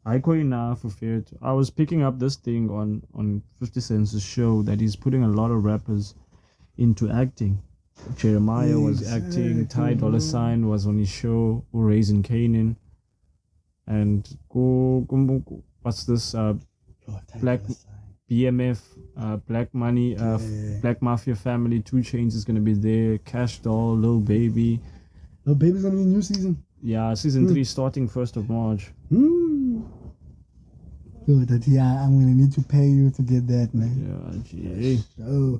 I quite enough of it. I was picking up this thing on 50 Cent's show that he's putting a lot of rappers into acting. Jeremiah was acting, Ty Dolla $ign was on his show, Raising Canaan, and what's this? Black BMF, Black Money, Black Mafia Family, 2 Chainz is gonna be there, Cash Doll, Lil Baby. Lil Baby's gonna be a new season. Yeah, season 3 starting 1st of March. Yo, I'm gonna need to pay you to get that, man. Yeah, gee.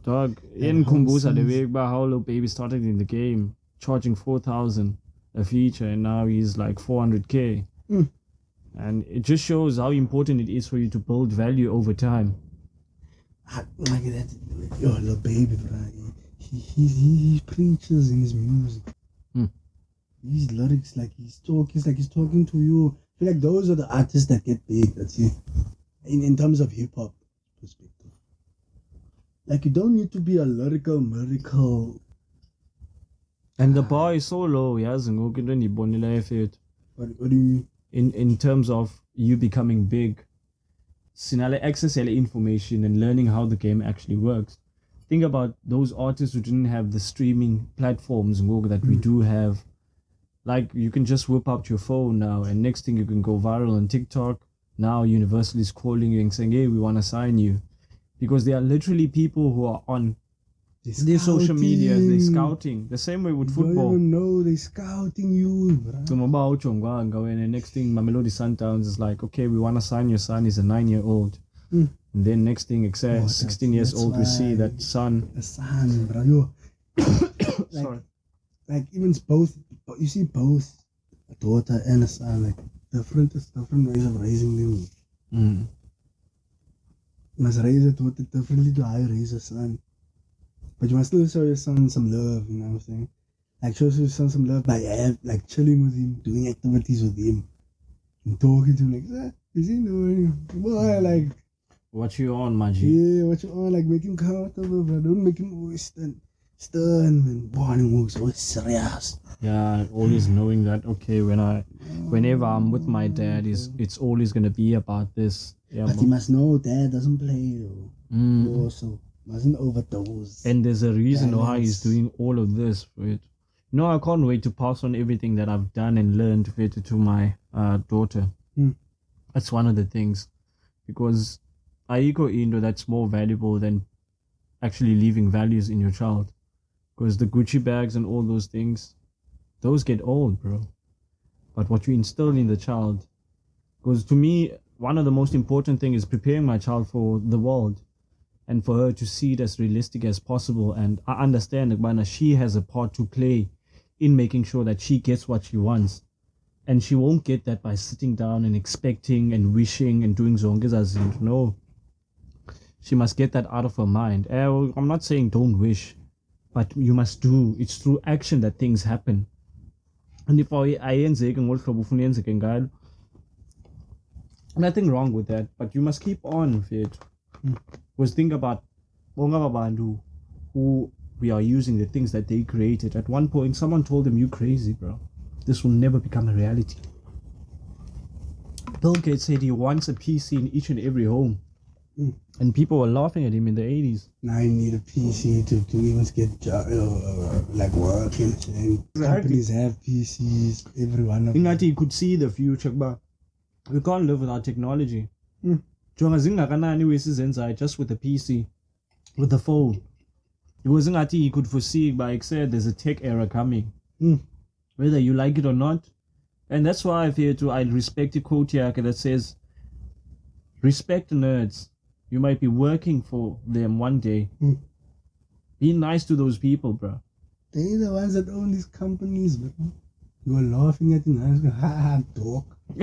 Dog, in Kumbuza, the way by how Lil Baby started in the game, charging 4,000 a feature, and now he's like 400k. And it just shows how important it is for you to build value over time. Like that, yo, Lil Baby, bro. He preaches in his music. His lyrics, like he's talking to you. I feel like those are the artists that get big. That's it. In terms of hip hop perspective, like you don't need to be a lyrical miracle. And the bar is so low, yeah. What do you mean? In terms of you becoming big, sinale access information and learning how the game actually works. Think about those artists who didn't have the streaming platforms that we do have. Like, you can just whip out your phone now, and next thing you can go viral on TikTok. Now Universal is calling you and saying, hey, we want to sign you. Because there are literally people who are on their social media, they're scouting. The same way with football. You don't even know they're scouting you, bro. And the next thing, Mamelodi Sundowns is like, okay, we want to sign your son. He's a 9-year-old. And then next thing, 16 years old, we see that son. The son, bro. Yo. Sorry. Like even both, you see both a daughter and a son, like different ways of raising them. You must raise a daughter differently to how you raise a son. But you must still show your son some love, you know what I'm saying? Like show your son some love by like chilling with him, doing activities with him, and talking to him like, is he doing? Boy, like what you on, my G? Yeah, what you on, like make him comfortable, bro. Don't make him always stern and morning walks always serious. Yeah, always knowing that whenever I'm with my dad, it's always gonna be about this. Yeah, but he must know dad doesn't play though. Also mustn't overdose. And there's a reason why he's doing all of this. Right? No, I can't wait to pass on everything that I've done and learned to my daughter. That's one of the things, because that's more valuable than actually leaving values in your child. Because the Gucci bags and all those things, those get old, bro. But what you instill in the child, because to me, one of the most important things is preparing my child for the world and for her to see it as realistic as possible. And I understand that she has a part to play in making sure that she gets what she wants. And she won't get that by sitting down and expecting and wishing and doing zonges. No. She must get that out of her mind. I'm not saying don't wish, but you must do. It's through action that things happen. And if nothing wrong with that, but you must keep on with it. Because think about who we are using, the things that they created. At one point, someone told them, you crazy, bro. This will never become a reality. Bill Gates said he wants a PC in each and every home. And people were laughing at him in the 80s. Now you need a PC to even get like work and things. Companies have PCs, everyone of them. He could see the future, but we can't live without technology. Just with the PC, with the phone. It wasn't he could foresee, but I said there's a tech era coming. Whether you like it or not. And that's why I respect the quote here that says, respect nerds. You might be working for them one day. Be nice to those people, bro. They're the ones that own these companies, bro. You are laughing at them. Dog. I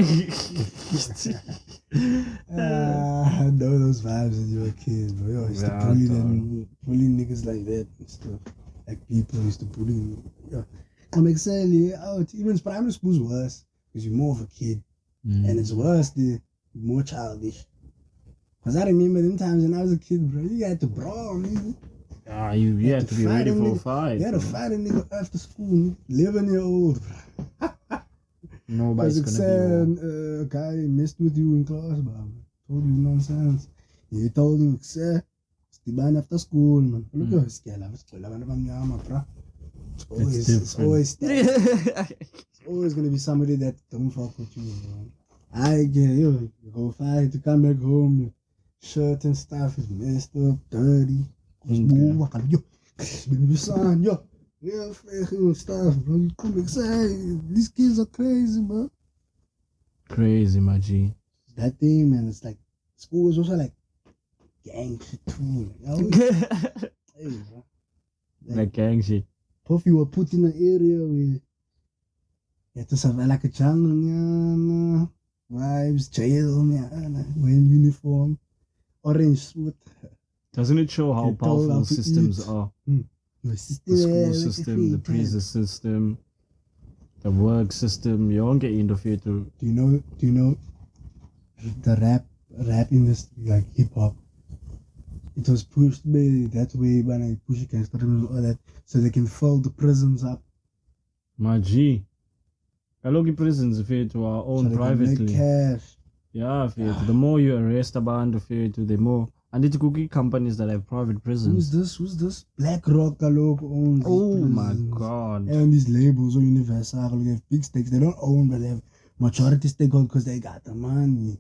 know those vibes when you were a kid, bro. I used to bully niggas like that and stuff. Like people used to bully me. Yeah. I'm excited out. Even primary school's worse because you're more of a kid. And it's worse, the more childish. Because I remember them times when I was a kid, bro, you had to brawl, nigga. You had to be ready for a fight. You had to fight a nigga after school, 11-year-old, bro. Nobody's Because gonna be a guy messed with you in class, bro. Told you nonsense. You told him, say, Stiban after school, man. Look at his scale. It's always that. It's always gonna be somebody that don't fuck with you, man. I get you go fight to come back home. Your shirt and stuff is messed up, dirty. Son, yo, yeah, fake stuff, bro. You come back, say these kids are crazy, bro. crazy, my G. That thing, man. It's like school is also like gang shit too. Hey, bro. Like gang shit. Puff, you were put in an area where you had to survive like a jungle, yeah, vibes, jail, yeah, wearing uniform, orange suit. Doesn't it show how You're told powerful how to systems eat. are? Your system, The school like system, the feed, prison system, the work system. You won't get interfered to. Do you know the rap industry, like hip hop? It was pushed by that way when I push against and all that, so they can fill the prisons up. My G. Kaloki prisons if to our So own they can make privately. cash. Yeah, the more you arrest a band of the more. And it's cookie companies that have private prisons. Who's this? Black Rock Kalok owns Oh these my prisons. god. And these labels or Universal, they have big stakes. They don't own, but they have majority stakeholder because they got the money.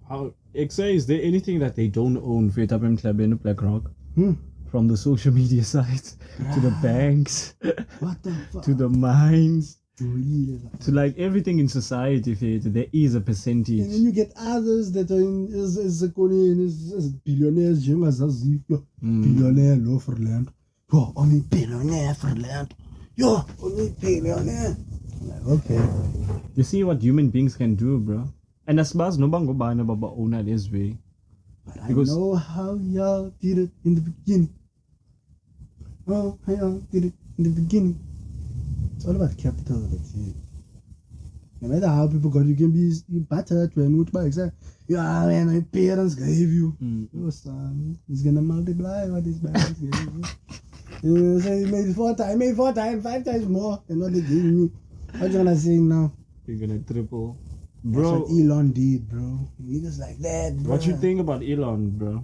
How is there anything that they don't own for up in Club in Black Rock? Hmm. From the social media sites to the banks What the fuck? to the mines Really? to like everything in society, there is a percentage. And then you get others that are in is billionaires, billionaire low for land. Yo, only billionaire for land. Yo, only billionaire. I'm like, okay. You see what human beings can do, bro. And as far as no bango bana baba owner this way. But Because- I know how y'all did it in the beginning. Oh, how y'all did it in the beginning. It's all about capital, that's it. No matter how people got you can be battered when which by exact. Yeah, man, my parents gave you. Your son is gonna multiply what his parents gave you. You say he made 4 times, 5 times more than what they gave me. What you gonna say now? You're gonna triple. That's Bro, what Elon did, bro. Niggas like that, bro. what you think about Elon, bro?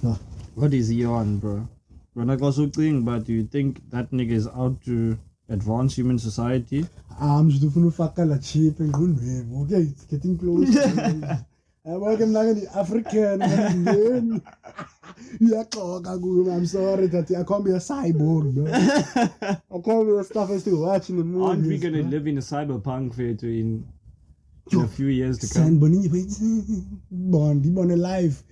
Yeah. What is he on, bro? When I got so thing, but do you think that nigga is out to advance human society? I'm just doing a cheap and good man. Okay, it's getting close. I'm working like the African man. I'm sorry that I can't be a cyborg, bro. I can't be the stuff I still watching the movies. Aren't we gonna bro. live in a cyberpunk fair in a few years to San come? Bonnie, born alive.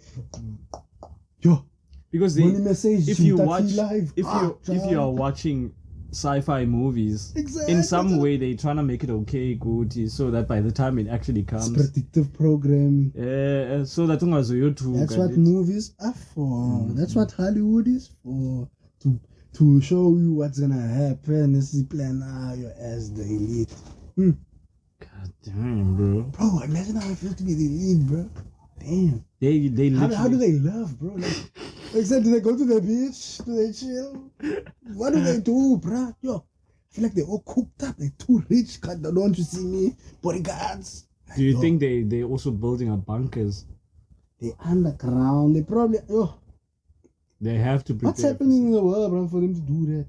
Yo, Because Bonnie message. if you Taki watch, live. if you are watching sci-fi movies, Exactly. in some way they're trying to make it okay, good, so that by the time it actually It's comes, predictive programming. so that That's what movies are for. That's what Hollywood is for. To show you what's gonna happen. This is plan your ass the elite. God damn, bro. Bro, imagine how it feels to be the elite, bro. Damn. They literally. How do they love, bro? Like, except do they go to the beach? Do they chill? What do they do, bro? Yo, I feel like they're all cooked up. They're too rich. God, don't want you see me? Bodyguards. Do you Yo, think they're also building up bunkers? they underground? They probably. Yo, They have to prepare. what's happening in the world, bro, for them to do that?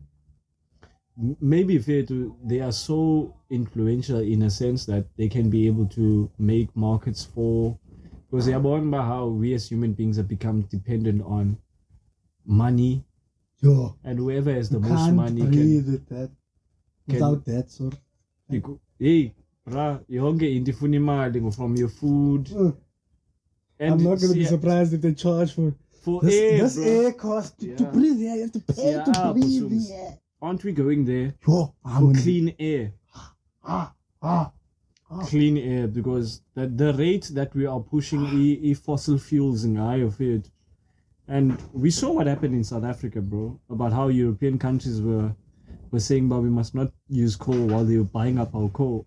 Maybe they are so influential in a sense that they can be able to make markets for, because they are born by how we as human beings have become dependent on money, Yo, and whoever has the you most can't money breathe with that. can- Without that, sort. hey bra, yonke into ifuna imali from your food. And I'm not gonna be see, surprised if they charge for air, this bro. air cost to Yeah. breathe here. You have to pay Yeah, to breathe Bosoms. here. Aren't we going there Yo, for clean air? Ah. Clean air, because the rate that we are pushing fossil fuels in high of it, and we saw what happened in South Africa, bro, about how European countries were saying, but we must not use coal while they were buying up our coal.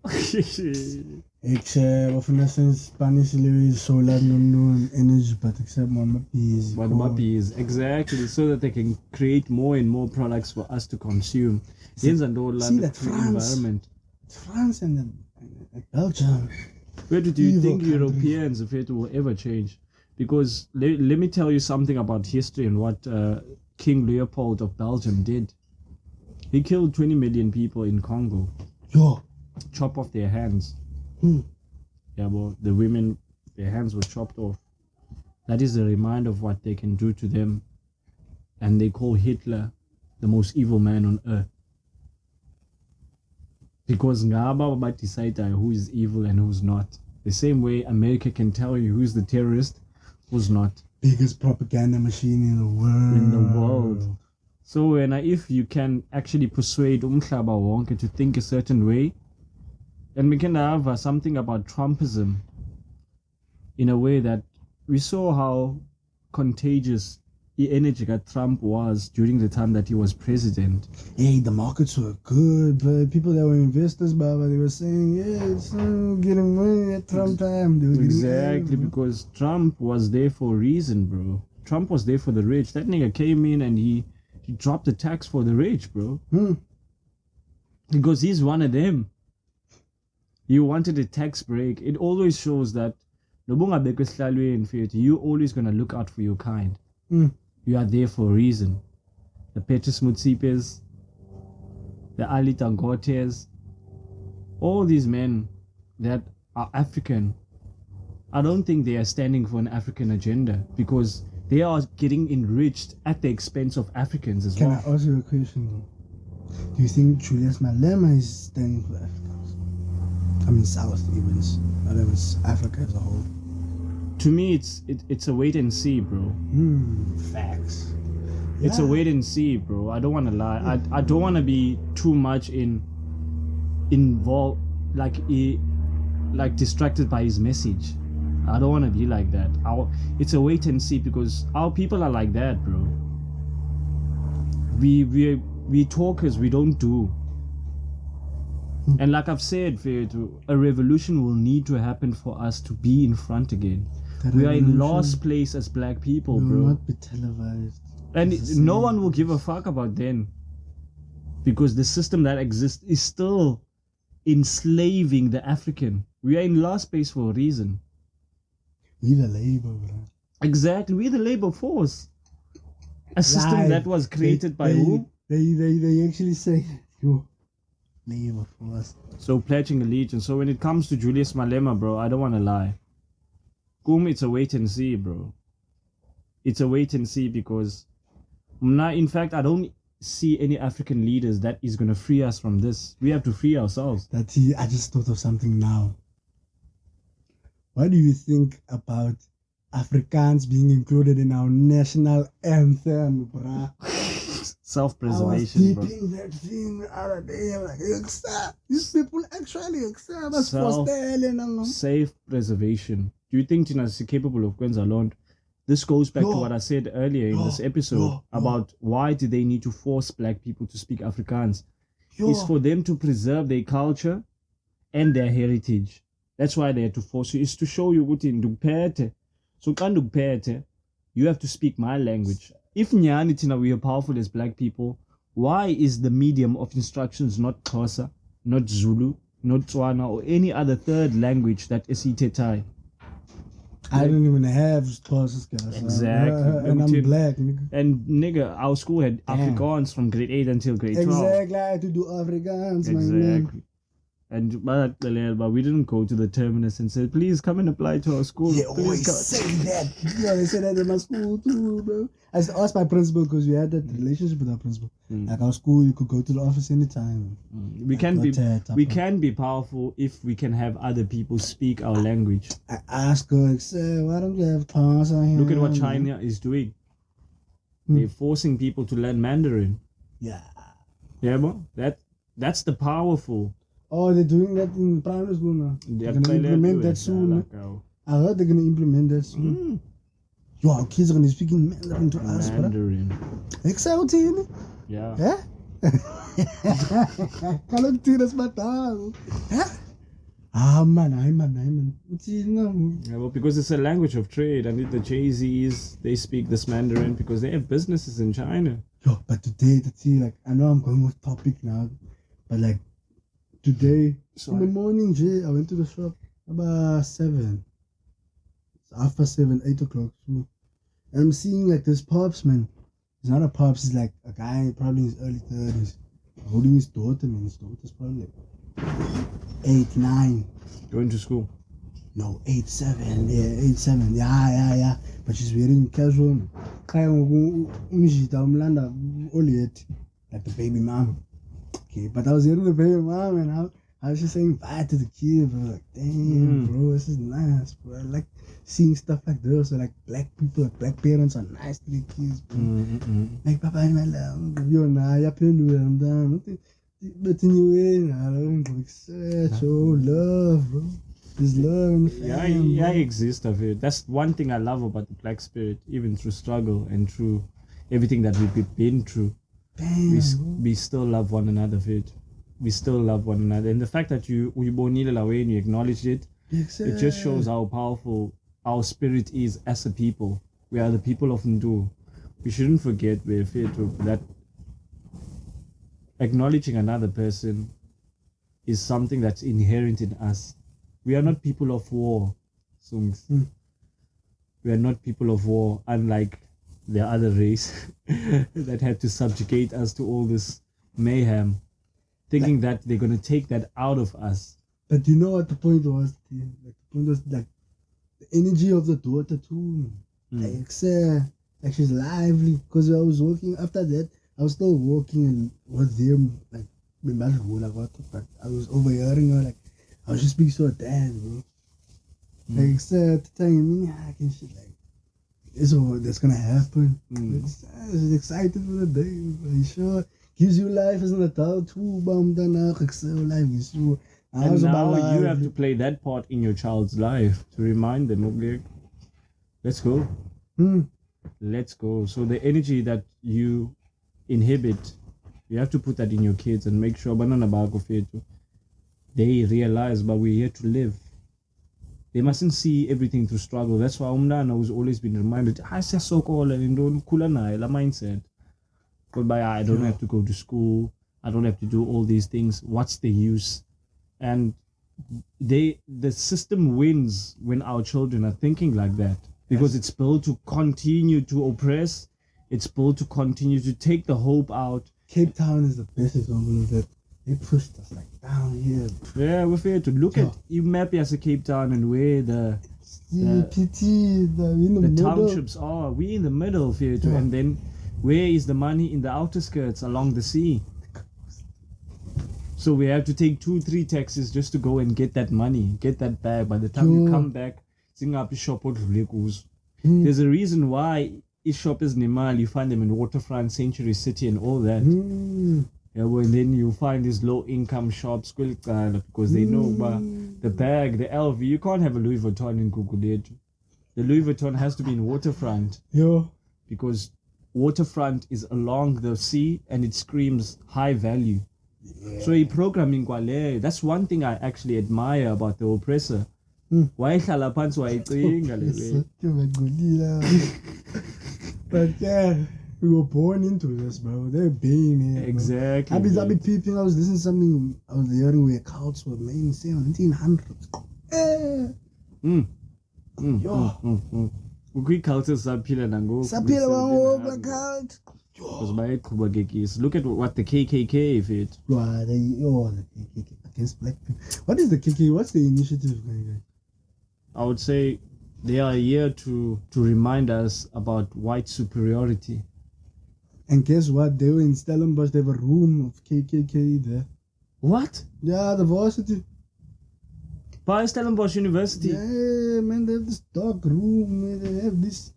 Except of essence, Spanish is solar no energy, but except one is But mappies, exactly, so that they can create more and more products for us to consume. See Yes, and all that the France- environment. France and Belgium. Where do you Evil think countries. Europeans, if it will ever change? Because let me tell you something about history and what King Leopold of Belgium did. He killed 20 million people in Congo. Yo. Chop off their hands. Yeah, well, the women, their hands were chopped off. That is a reminder of what they can do to them. And they call Hitler the most evil man on earth. Because ngaba decide who is evil and who's not. The same way America can tell you who's the terrorist, who's not. Biggest propaganda machine in the world. So if you can actually persuade umhlaba wonke to think a certain way, and we can have something about Trumpism in a way that we saw how contagious the energy that Trump was during the time that he was president. Hey, the markets were good, but people that were investors, Baba, they were saying, yeah, it's getting money at Trump time. Exactly, because Trump was there for a reason, bro. Trump was there for the rich. That nigga came in and he dropped the tax for the rich, bro. Because he's one of them. He wanted a tax break. It always shows that you're always going to look out for your kind. You are there for a reason. The Petrus Mutsipes, the Ali Dangotes, all these men that are African, I don't think they are standing for an African agenda because they are getting enriched at the expense of Africans as well. Can I ask you a question? Do you think Julius Malema is standing for Africans? I mean, South even. I don't know, it's Africa as a whole. To me, it's a wait and see, bro. Facts. It's a wait and see, bro. I don't want to lie. I don't want to be too much involved, like distracted by his message. I don't want to be like that. It's a wait and see because our people are like that, bro. We talkers, we don't do. And like I've said, a revolution will need to happen for us to be in front again. We are in last place as black people, bro. Will not be televised. And no one will give a fuck about them. Because the system that exists is still enslaving the African. We are in last place for a reason. We the labor, bro. Exactly, we're the labor force. A system that was created by who? They actually say, yo, labor force. So pledging allegiance. So when it comes to Julius Malema, bro, I don't want to lie. It's a wait and see, bro. It's a wait and see because in fact, I don't see any African leaders that is going to free us from this. We have to free ourselves. I just thought of something now. What do you think about Afrikaans being included in our national anthem, bruh? Self-preservation, bro. I was keeping that thing the other day. I'm like, these people actually accept us for Stalin. Self-preservation. Do you think Tina is capable of going alone? This goes back to what I said earlier in this episode about why do they need to force black people to speak Afrikaans. It's for them to preserve their culture and their heritage. That's why they have to force you. It's to show you what in Dupete. So you have to speak my language. If Nyani we are powerful as black people, why is the medium of instructions not Xhosa, not Zulu, not Tswana, or any other third language that is Itetai? I don't even have classes, guys. Exactly. And I'm black, nigga. And nigga, our school had Afrikaans from grade 8 until grade 12. Exactly, I had to do Afrikaans, my man. And but we didn't go to the terminus and said, please come and apply to our school. They always say that. Yeah, they say that in my school too, bro. I asked my principal because we had that relationship with our principal. Like our school, you could go to the office anytime. We can be powerful if we can have other people speak our language. I asked her, say, why don't you have class? Look at what China is doing. They're forcing people to learn Mandarin. Yeah, bro. That's the powerful. Oh, they're doing that in primary school now. They're going to implement that soon. I heard they're going to implement that soon. Yo, our kids are going to be speaking Mandarin to us, bro. Mandarin. Exciting. Yeah. Can't tell us about that. Man. Yeah, well, because it's a language of trade. And the Jay-Z's, they speak this Mandarin because they have businesses in China. Yo, but today, like, I know I'm going off topic now, but like, today, So in the morning, Jay, I went to the shop about 7. It's after 7, 8 o'clock. So, and I'm seeing like this pops, man. He's not a pops, he's like a guy probably in his early 30s. Holding his daughter, man. His daughter's probably like 8, 9. going to school. No, 8, 7. Yeah, 8, 7. Yeah. But she's wearing casual. Like the baby mom. Okay, but I was hearing the baby mom and I was just saying bye to the kids. I was like, damn, bro, this is nice, bro. I like seeing stuff like this. So like black people, like black parents are nice to their kids, bro. Like, Papa, my love, you're not, you're paying I'm done. But anyway, I don't such love, bro. There's love in the family. Yeah, exist of it. That's one thing I love about the black spirit, even through struggle and through everything that we've been through. Damn, we still love one another, Vid. We still love one another. And the fact that you acknowledged it, it just shows how powerful our spirit is as a people. We are the people of Ndu. We shouldn't forget that acknowledging another person is something that's inherent in us. We are not people of war, Sungs. We are not people of war, unlike the other race that had to subjugate us to all this mayhem, thinking that they're going to take that out of us. But you know what the point was? Like, the point was like the energy of the daughter too. Like she's lively. Because I was walking after that. I was still walking and was there like but I was overhearing her like I was just being so dead, bro. Like at the time, I can shit like that's gonna happen. It's excited for the day. Like, sure, gives you life as an adult too. And now you have to play that part in your child's life to remind them, okay, let's go. Let's go. So the energy that you inhibit, you have to put that in your kids and make sure they realize, but we're here to live. They mustn't see everything through struggle. That's why Umnana has always been reminded, I say so called and don't kulanai, la mindset. Goodbye, I don't have to go to school. I don't have to do all these things. What's the use? And the system wins when our children are thinking like that. Because it's built to continue to oppress. It's built to continue to take the hope out. Cape Town is the best example of that. They pushed us like down here. Yeah, we're fair to look at you map as a Cape Town and where the townships are. We in the middle, fair to, and then where is the money in the outer skirts along the sea? So we have to take 2-3 taxis just to go and get that money, get that bag. By the time you come back, there's a reason why each shop is Nimal. You find them in Waterfront, Century City, and all that. Yeah, well, and then you find these low-income shops because they know the bag, the LV. You can't have a Louis Vuitton in Guguletu. The Louis Vuitton has to be in Waterfront. Yeah. Because Waterfront is along the sea and it screams high value. Yeah. So programming that's one thing I actually admire about the oppressor. Why But yeah, we were born into this, bro. They're being here. Exactly. I be peeping. I was listening to something. I was hearing where cults were made in 1700s. Cultures look at what the KKK if it. The KKK against black people. What is the KKK? What's the initiative? I would say they are here to remind us about white superiority. And guess what? They were in Stellenbosch. They have a room of KKK there. What? Yeah, the varsity. By Stellenbosch University. Yeah, man, they have this dark room. Man. They have this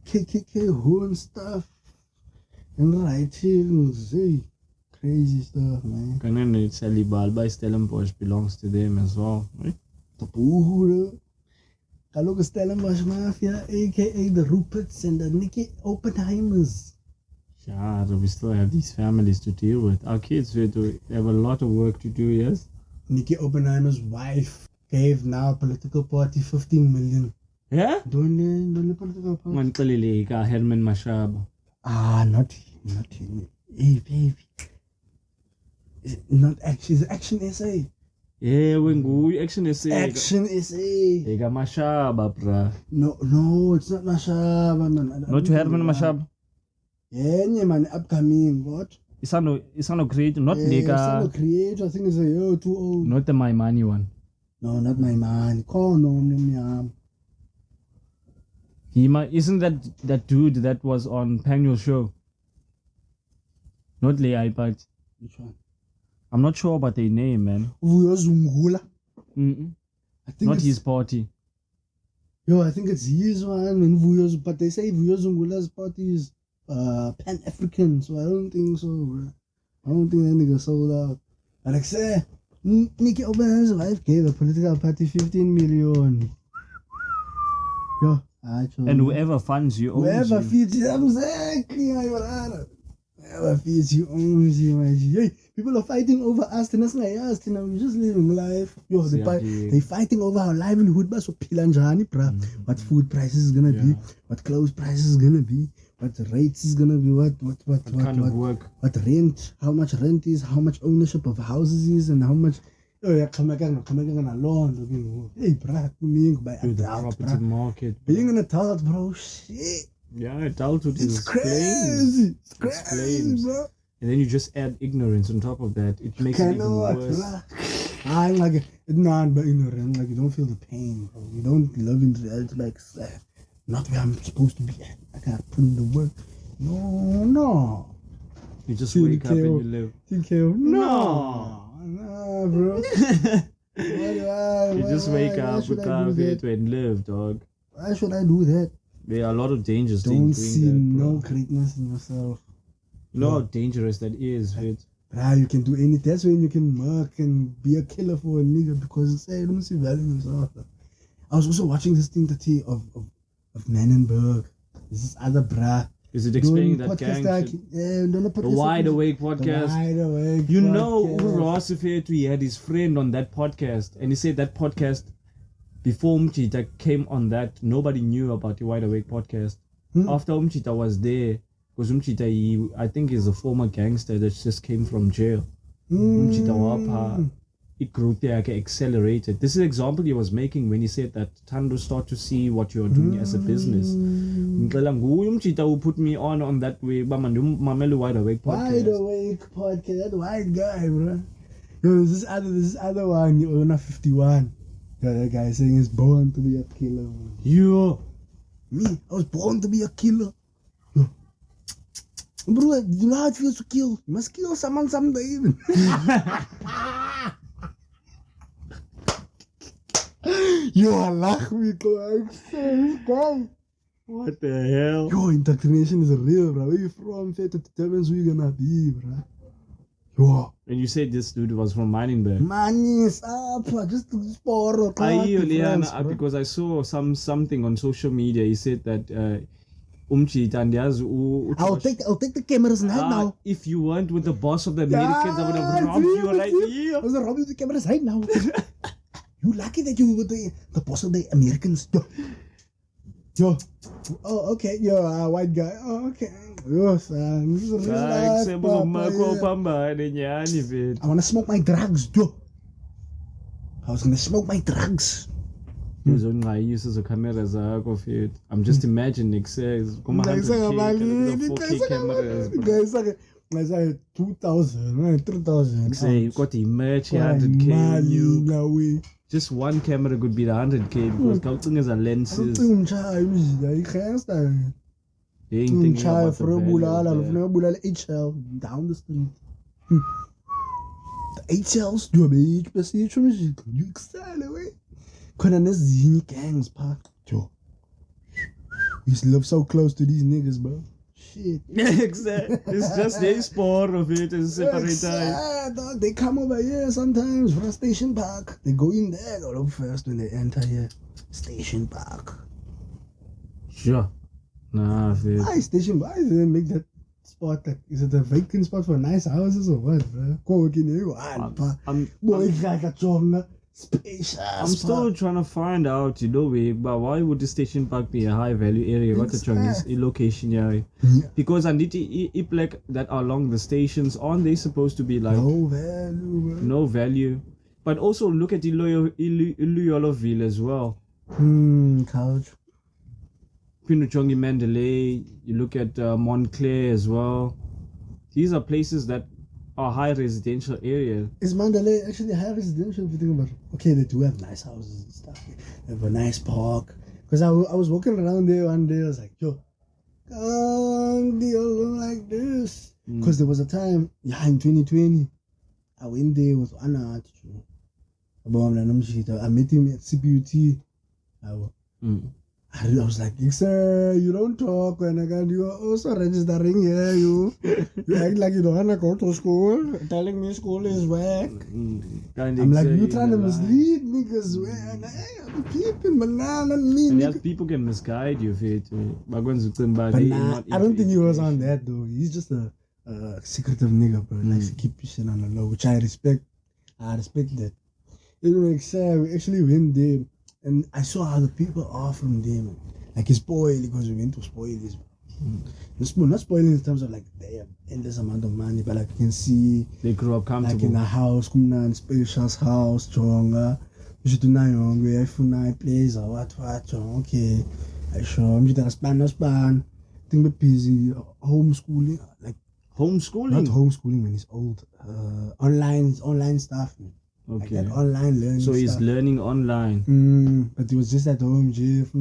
KKK horn stuff. And writings. Hey, crazy stuff, man. Can you tell you by Stellenbosch belongs to them as well, right? The Boere. Kaloka Stellenbosch Mafia, aka the Ruperts and the Nicky Oppenheimers. Yeah, so we still have these families to deal with. Our kids have a lot of work to do, yes? Nicky Oppenheimer's wife gave now political party 15 million. Yeah? Don't the political party. Herman Mashab. Not him. Hey, baby. Not action. It's action essay. Yeah, when action SA. Action SA. Ega Mashaba, bruh. No, it's not Mashaba, man. Not to Herman Mashab. Yeah, man, upcoming. What? It's not create, not Yeah, Lega. it's create. I think it's a year too old. Not the My Money one. No, not my man. Call no, Isn't that dude that was on Pangyo's show? Not Lei iPad. Which one? I'm not sure about their name, man. Sungula. I think not it's, his party. Yo, I think it's his one. And but they say Sungula's party is Pan-African, so I don't think so, bro. I don't think that nigga sold out. But like say, Nicky Oben's wife gave a political party 15 million. Yo, and whoever funds you owns whoever you. feeds you, exactly, my brother. Whoever feeds you owns you, my G. Hey, people are fighting over us, and that's not us, you know, we're just living life. Yo, they fighting over our livelihood, but so pilanjani, bruh. What food prices is gonna be, what clothes prices is gonna be, what rates is gonna be, what kind of work, what rent, how much rent is, how much ownership of houses is, and how much. Oh yeah, come again alone. Hey, bruh, by the property market. Being an adult, bro, shit. Yeah, adulthood is crazy. It's crazy, bro. And then you just add ignorance on top of that. It makes it even worse. I'm like, not but ignorant. Like, you don't feel the pain, bro. You don't live in reality, like, not where I'm supposed to be at. I gotta put in the work. No. You just wake up and you live. No, bro. You just wake up, and live, dog. Why should I do that? There are a lot of dangers. Don't see no greatness in yourself. You know how dangerous that is, right? You can do anything. That's when you can work and be a killer for a nigga because it's I don't see value in yourself. I was also watching this thing today of Manenberg. This is other bra. Is it explaining that gang shit? The Wide Awake podcast. Wide Awake you know, Rossifetu, he had his friend on that podcast, and he said that podcast, before Umchita came on that, nobody knew about the Wide Awake podcast. After Umchita was there, because Umchita, I think, is a former gangster that just came from jail. Umchita Wapa, it grew there, accelerated. This is an example he was making when he said that Tando start to see what you're doing as a business. Umchita who put me on that way, Wide Awake podcast. Wide Awake podcast, that white guy, bro. Yo, this other one, you own a 51. Yeah, that guy saying he's born to be a killer. Man. Yo, me, I was born to be a killer. Yo. Bro, you know how it feels to kill. You must kill someone someday even. Yo, I laugh me, guy. What the hell? Yo, indoctrination is real, bro. Where you from? Fate determines who you're gonna be, bro. Yo. And you said this dude was from Manenberg. Money is up, just sport. Because I saw something on social media. He said that I'll take the cameras now. If you weren't with the boss of the Americans, I would have robbed you right here. I was gonna rob you with the cameras right now. You lucky that you were the boss of the Americans. Yo. Oh, okay. Yo, white guy. Oh, okay. Yo, son. This is a real life, I wanna smoke my drugs, yo. I was gonna smoke my drugs. I'm just imagining it says 4K cameras. Guys, I 2,000, 3,000. Say you got the merch, 100K. Just one camera could be the 100K because counting as a lenses. Down the street. The HLs do a big passage from you accelerate. Couldn't see gangs park. Yo. We used to live so close to these niggas, bro. Shit. Exactly. It's just their sport of it is separate. Dog. They come over here sometimes for a station park. They go in there, go look first when they enter here. Station park. Sure. Nah, why station park? Why did they make that spot? Is it a vacant spot for nice houses or what, bro? Go in here. I'm still trying to find out, but why would the station park be a high value area? What the chung is a location, yeah. Because I need to like that along the stations, aren't they supposed to be like no value, bro? No value. But also look at Iloyoloville as well. Couch. Pinuchongi Mandalay, you look at Montclair as well. These are places that are high residential areas. Is Mandalay actually high residential if you think about it? Okay, they do have nice houses and stuff. They have a nice park. Because I was walking around there one day, I was like, yo, can't they all look like this? Because there was a time, in 2020, I went there with Anna. I met him at CPUT. I was like, sir, you don't talk when I got you are also registering here. You act like you don't want to go to school, telling me school is whack. I'm like, you trying to mislead niggas, man. I'm peeping, banana me. And yes, people can misguide you, but I don't think he was on that though. He's just a secretive nigga, bro. Likes to keep shit on the low, which I respect. I respect that. It makes sense. We actually went there. And I saw how the people are from there, man. Like it's spoiled because we went to spoil this. Not spoiling in terms of like they have endless amount of money, but like you can see they grew up comfortable. Like in a house, spacious house, stronger. You should do now young, we have a place or what, okay. I show I'm just a span. Think we're busy homeschooling, like homeschooling. Not homeschooling, man. It's old. Online stuff, man. Okay. Like online learning. So he's learning online. But he was just at home, Jeff.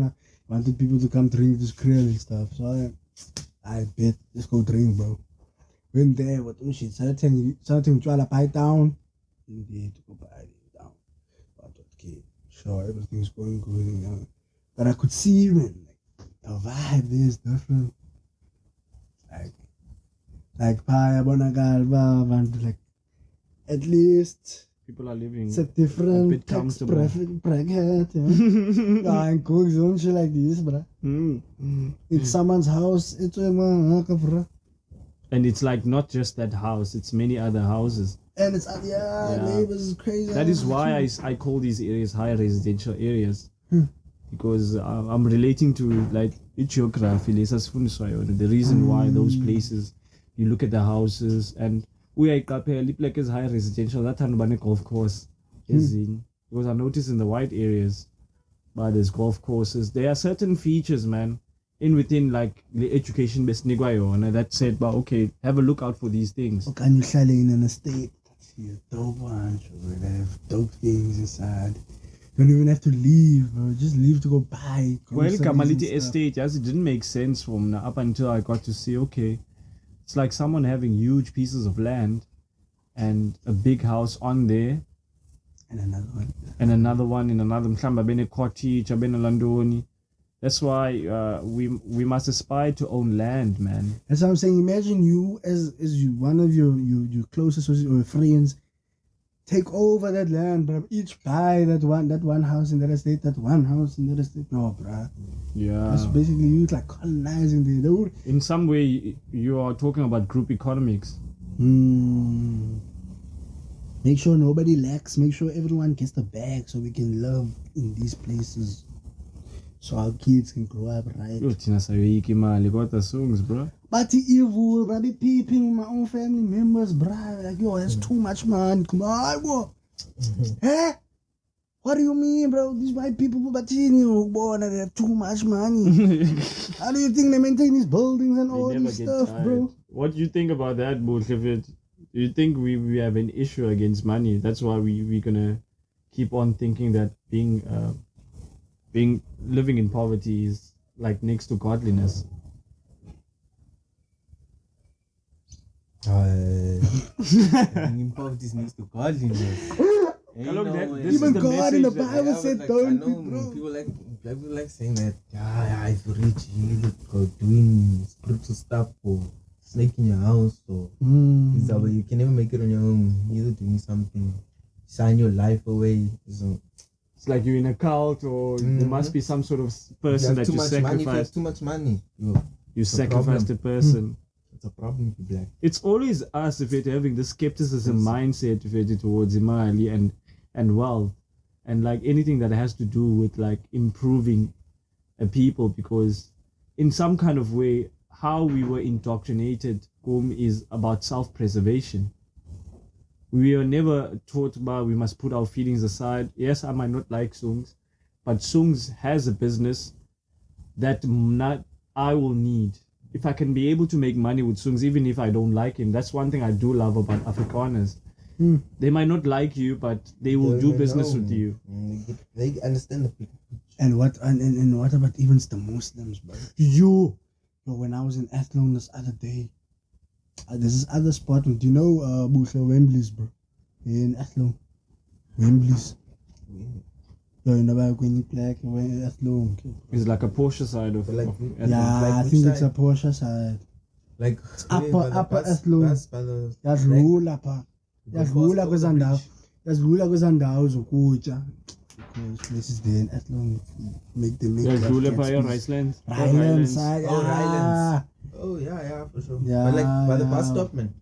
Wanted people to come drink this grill and stuff. So I bet, let's go drink, bro. Went there, what shit, starting to buy down. Indeed, to go buy it down. But okay, sure, everything's going good. You know? But I could see, man, like, the vibe there is different. Like, Paya Bonagalba, and like, at least. People are living it's a different tax bracket. And cooks don't shit like this, bro. It's someone's house. It's and it's like not just that house. It's many other houses. And it's neighbors is crazy. That is why I call these areas high residential areas, because I'm relating to like geography. The reason why those places, you look at the houses and. We are like as high residential that time golf course because I noticed in the white areas but there's golf courses. There are certain features, man, within like the education based nigwayo and that said, but okay, have a look out for these things. Okay, and you're selling in an estate that's a dope one, they have dope things inside. You don't even have to leave, bro. Just leave to go buy. Well, Kamaliti estate, yes, it didn't make sense from up until I got to see, okay, it's like someone having huge pieces of land and a big house on there. And another one. And another one in another mhlamba bene cottage, bene landoni. That's why we must aspire to own land, man. That's what I'm saying. Imagine you as you one of your closest or friends take over that land, bro. Each buy that one house in that estate, that one house in that estate. No, bro. Yeah. That's basically you like colonizing the road. In some way, you are talking about group economics. Make sure nobody lacks. Make sure everyone gets the bag so we can live in these places. So our kids can grow up right. Bro. But evil, bro. Be peeping my own family members, bro. Like, yo, that's too much, man. Come on, bro. Huh? What do you mean, bro? These white people, but they have too much money. How do you think they maintain these buildings and all this stuff, bro? What do you think about that, bullshit? Do you think we have an issue against money? That's why we're gonna keep on thinking that living in poverty is like next to godliness. Living in poverty is next to godliness. Even God in the Bible said don't be broke. People like saying that, if you're rich, you need to go doing spiritual stuff or snake in your house or is that way you can never make it on your own. You're either doing something, sign your life away. So it's like you're in a cult or there must be some sort of person that you sacrifice. You have too much money. You sacrifice the person. It's a problem for black. It's always us if you're having the skepticism mindset towards Imali and wealth and like anything that has to do with like improving a people, because in some kind of way how we were indoctrinated is about self-preservation. We are never taught about we must put our feelings aside. Yes, I might not like Sungs, but Sungs has a business that not I will need. If I can be able to make money with Sungs, even if I don't like him, that's one thing I do love about Afrikaners. They might not like you, but they will do business with you. They understand the people. And what about even the Muslims, bro? Yo, when I was in Athlone this other day, there's this other spot. Do you know Wembley's, bro? In Athlone, Wembley's. Yo, you know about when you play in Athlone? It's like a Porsche side of Like, I think it's a Porsche side. Like upper Athlone. Yadlula pha. Yadlula kwezaa ndawo zokutya. Because places there in Athlone make them make Yadlula pha Riceland. Ryland side. Oh yeah, for sure. Yeah. But like by the bus stop, man.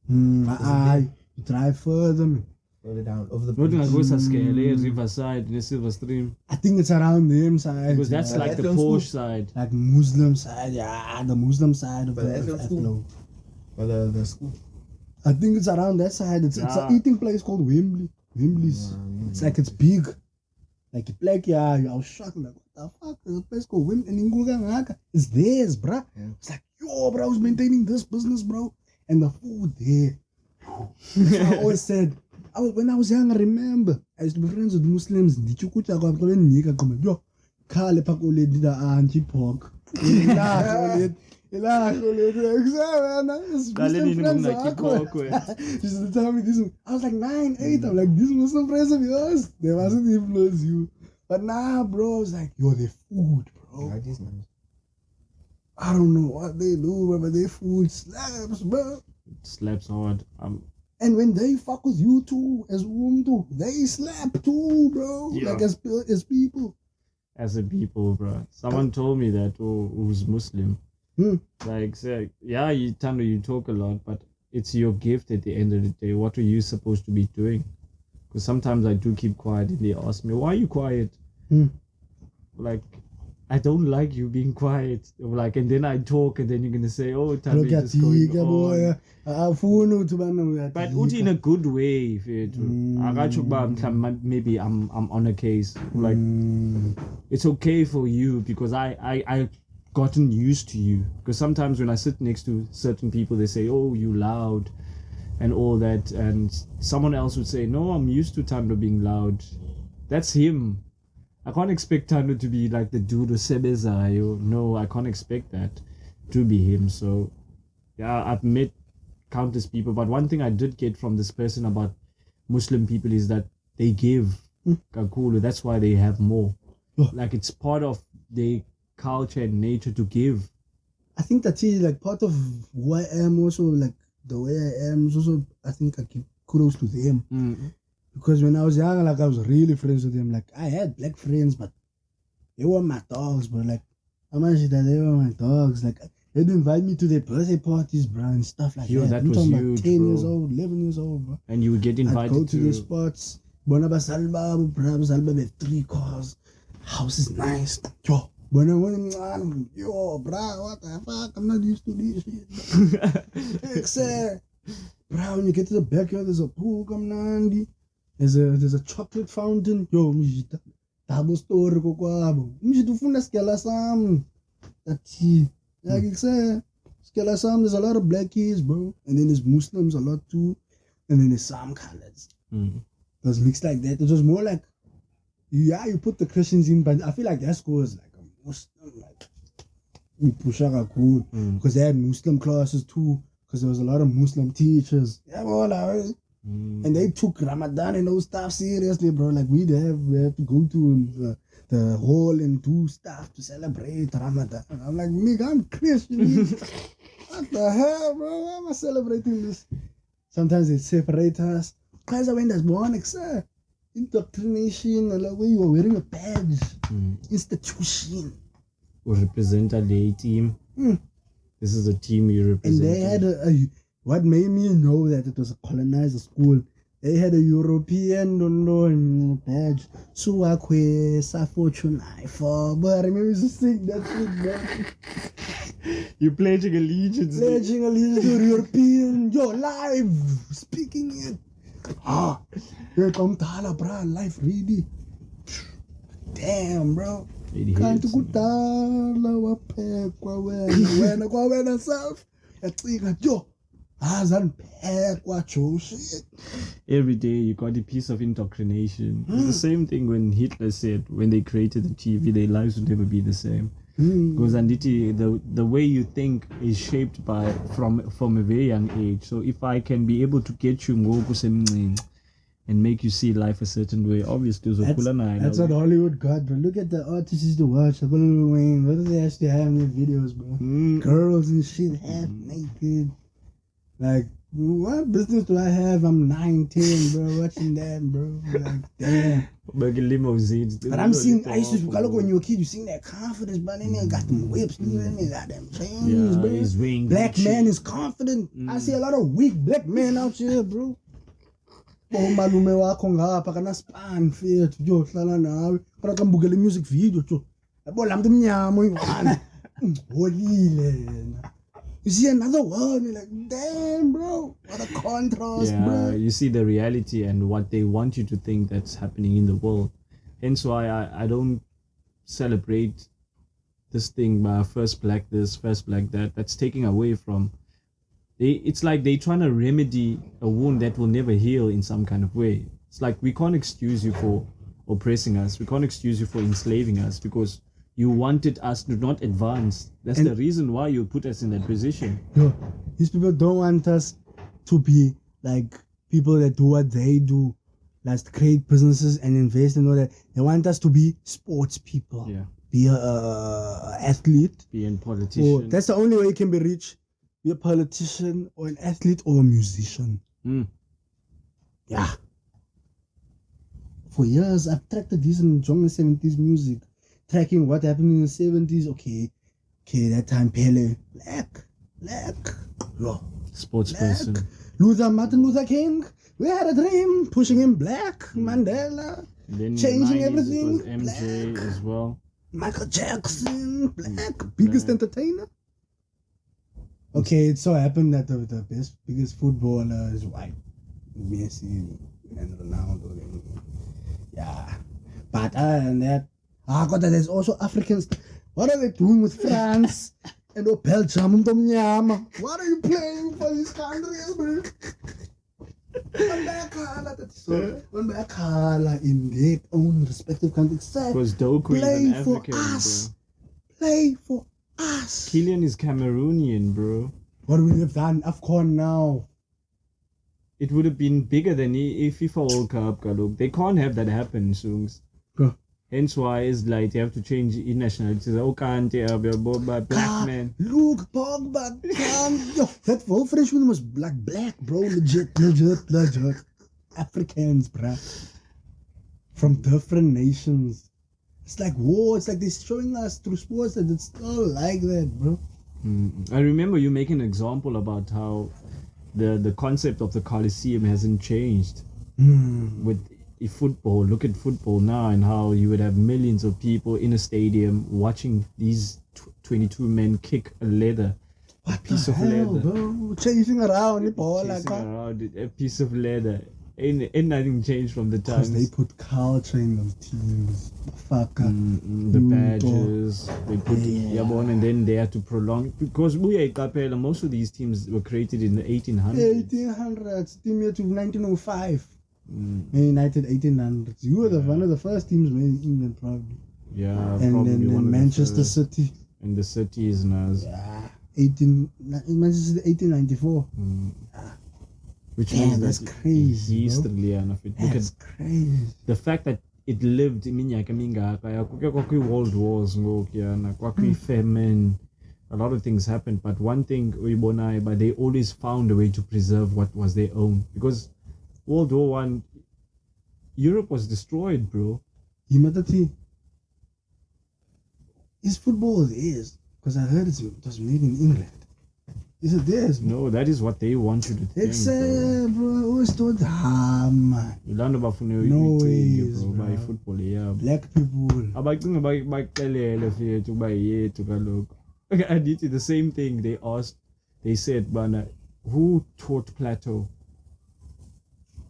You drive further, man. Further down over the Not bridge. like Skele, Riverside, in the Silver Stream. I think it's around them side. Because that's like the Porsche side. Like Muslim side, the Muslim side of But the Athlone school. Athlone. Or the school. I think it's around that side. It's an eating place called Wembley. Wembley's. It's like it's big. Like it's like I was shocked. Like what the fuck? There's a place called Wembley. It's theirs, bruh. Yeah. It's like yo, bro, I was maintaining this business, bro, and the food there. That's what I always said. When I was young, I remember I used to be friends with Muslims. Yo, Kale pakole dida anti pork. She used to tell me this. I was like 9, 8. I'm like, these Muslim friends of yours, they mustn't influence you. But nah, bro, I was like, yo, their food, bro. Like this, man. I don't know what they do, but their food slaps, bro. It slaps hard. And when they fuck with you too, as too, they slap too, bro. Yeah. Like as people. As a people, bro. Someone told me that who's Muslim. Like, say, yeah, you talk a lot, but it's your gift at the end of the day. What are you supposed to be doing? Because sometimes I do keep quiet and they ask me, why are you quiet? Like, I don't like you being quiet. Like, and then I talk and then you're going to say, oh, Tando, you're just going on. But uti in a good way. Maybe I'm on a case. Like, it's okay for you because I gotten used to you. Because sometimes when I sit next to certain people, they say, oh, you loud and all that. And someone else would say, no, I'm used to Tando being loud. That's him. I can't expect Tando to be like the dude who Sebezayo. No, I can't expect that to be him. So, yeah, I've met countless people. But one thing I did get from this person about Muslim people is that they give. Kakulu. That's why they have more. Like, it's part of their culture and nature to give. I think that's like part of who I am also, like the way I am is also, I think I give kudos to them. Because when I was young, like I was really friends with them. Like I had black friends, but they were my dogs, bro. Like how much that they were my dogs. Like they'd invite me to their birthday parties, bro, and stuff like that. That was huge, 10 bro. years old, 11 years old, bro. And you would get invited I'd go to the spots. Bonaba Salba, with 3 cars. House is nice. Yo, bro, what the fuck? I'm not used to this shit. Bro, when you get to the backyard, there's a pool, Kamnandi. There's a chocolate fountain. Yo, mjita. Double story kokwabo. Mjita ufunda skela sam. That's it. Like I said, skela sam, there's a lot of black kids, bro. And then there's Muslims a lot too. And then there's some colors. It was mixed like that. It was more like, yeah, you put the Christians in, but I feel like that school is like a Muslim, like we push out cool. Because they had Muslim classes too. Because there was a lot of Muslim teachers. Yeah, bro, like, and they took Ramadan and those stuff seriously, bro. Like we have to go to the hall and do stuff to celebrate Ramadan. I'm like, nigga, I'm Christian. What the hell, bro? Why am I celebrating this? Sometimes they separate us. Because when there's one indoctrination, like when you are wearing a badge, institution. Or represent a day team. This is a team you represent. And they had what made me know that it was a colonizer school. They had a European badge. So I fortune I for, but I remember to sing that shit, man. You're pledging allegiance. Pledging allegiance to the European. Yo, live. Speaking it. Here come Tala, bro. Life ready. Damn, bro. Kanti kudala waphekwa wena kwa wena self. Yacinga yo. Azanphekwa shit. Every day you got a piece of indoctrination. It's the same thing when Hitler said when they created the TV, their lives would never be the same. Because Anditi, the way you think is shaped by from a very young age. So if I can be able to get you and make you see life a certain way, obviously that's what Hollywood got, bro. Look at the artists used to watch, like Lil Wayne. What do they actually have in their videos, bro? Girls and shit, half naked. Like, what business do I have? I'm 19, bro, watching that, bro. Like, damn. But I'm seeing, I used to look when you were a kid, you seen that confidence, but then they got them whips, they got them chains, bro. Black man is confident. I see a lot of weak black men out here, bro. Oh, malume wakho ngapha kana span fethu yo hlala nawe kodwa kambukele music video tho yabo la muntu mnyama uyi-1 holile yena. You see another one, you're like, damn, bro, what a contrast, bro. You see the reality and what they want you to think that's happening in the world. Hence why I don't celebrate this thing, first black this, first black that. That's taking away from. It's like they're trying to remedy a wound that will never heal in some kind of way. It's like we can't excuse you for oppressing us. We can't excuse you for enslaving us because you wanted us to not advance. That's the reason why you put us in that position. Yo, these people don't want us to be like people that do what they do, like create businesses and invest and all that. They want us to be sports people. Yeah. Be a athlete. Be a politician. That's the only way you can be rich. Be a politician or an athlete or a musician. Yeah. For years, I've tracked the decent jungle 70s music. Tracking what happened in the 70s. Okay, that time Pele. Black. Yo. Sports person. Martin Luther King. We had a dream. Pushing him black. Mandela. Then changing in the 90s, everything. It was MJ black. as well. Michael Jackson. Black. Biggest entertainer. Okay, it so happened that the biggest footballer is white. Messi and Ronaldo. Yeah. But other than that, God, there's also Africans. What are they doing with France and Belgium? What are you playing for these countries, bro? One by color in their own respective countries. Because Doku is an African, Play for us. Kylian is Cameroonian, bro. What would we have done? AFCON now. It would have been bigger than a FIFA World Cup, Kaluk. They can't have that happen, Sungs. Hence why it's like they have to change in nationalities. Oh, can't they be black man? Look, Pogba, yo, that whole Frenchman was black, bro. Legit. Africans, bro. From different nations. It's like war. It's like they're showing us through sports that it's all like that, bro. I remember you making an example about how the concept of the Colosseum hasn't changed with football. Look at football now and how you would have millions of people in a stadium watching these 22 men kick a piece of leather, bro? Chasing around a piece of leather. Ain't nothing changed from the times. Because they put culture in those teams. The badges, they put Yabon, and then they had to prolong. Because most of these teams were created in the 1800s. 1800s, team year to 1905. United 1800s. You were one of the first teams made in England, probably. Yeah, and probably then Manchester City. And the city is now. Yeah, Manchester 1894. Which means that's that crazy. That's crazy. The fact that it lived in world wars, famine, a lot of things happened. But one thing but they always found a way to preserve what was their own. Because World War I, Europe was destroyed, bro. Is football is? Because I heard it was made in England. Is it theirs? No, that is what they want you to think. Except, bro, I always thought, man. You learn about no ways, bro, by football, yeah. Black people. And it's the same thing. They said, "Bana, who taught Plato?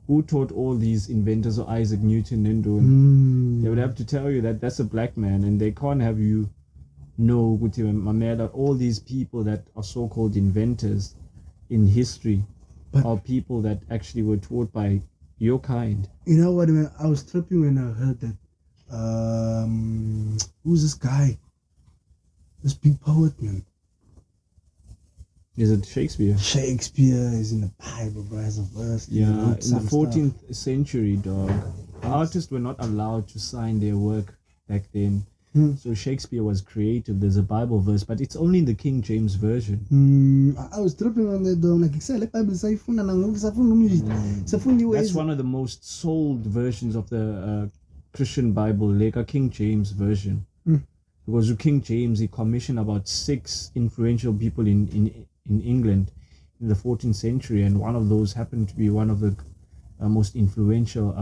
Who taught all these inventors of Isaac Newton and doing?" They would have to tell you that that's a black man, and they can't have you know that all these people that are so-called inventors in history are people that actually were taught by your kind. You know what? When I was tripping when I heard that. Who's this guy? This big poet, man. Is it Shakespeare? Shakespeare is in the Bible, bro, as a verse. Yeah, in the 14th century, dog. Artists were not allowed to sign their work back then. So Shakespeare was creative. There's a Bible verse, but it's only in the King James version. I was tripping on that, though. Like, that's one of the most sold versions of the Christian Bible, like a King James version. Because King James, he commissioned about 6 influential people in England in the 14th century, and one of those happened to be one of the most influential